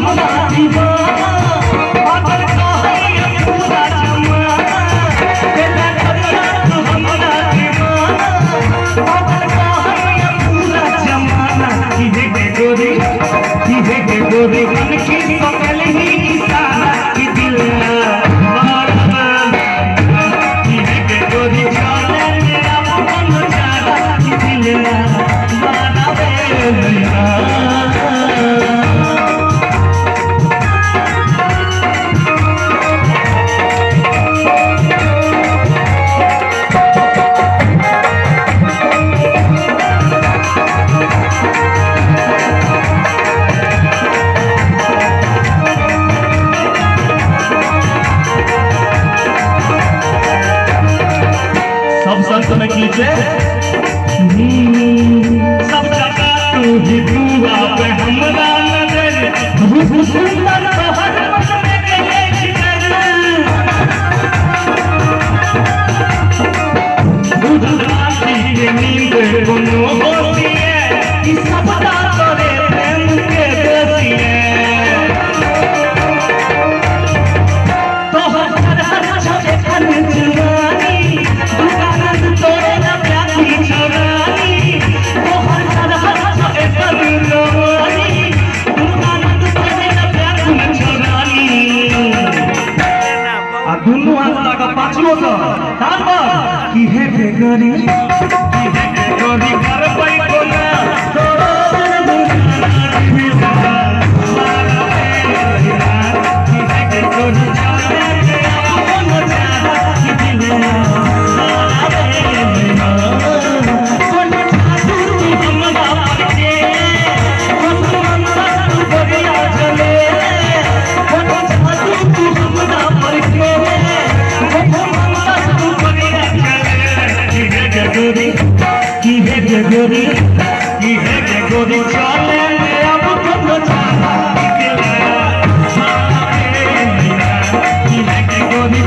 हमरा दीवाना पागल कहैया पूरा जमाना बेटा करिया तू हमरा दीवाना पागल कहैया पूरा जमाना की है गोरी मन की सकल ही इशारा की दिल की है गोरी जाने मेरा मन जाना की दिल माना बेलिया में कीजिए सब जगह तू ही दुआ पे हमरा नजर सुंदर हर मन में गए जिगर दूध राती के नींद कोनो होती है कि सब करे प्रेम के दोषी है तो हर छे खन जुआनी दुकान तोरे न प्यारी छोरानी तो हर एक दुआनी दुकान तोरे न प्यारी छोरानी आ दुनु हाथ लगा पाछुओ का तान बात की है बेगरी कर पाई कोना तोरा की है गोरी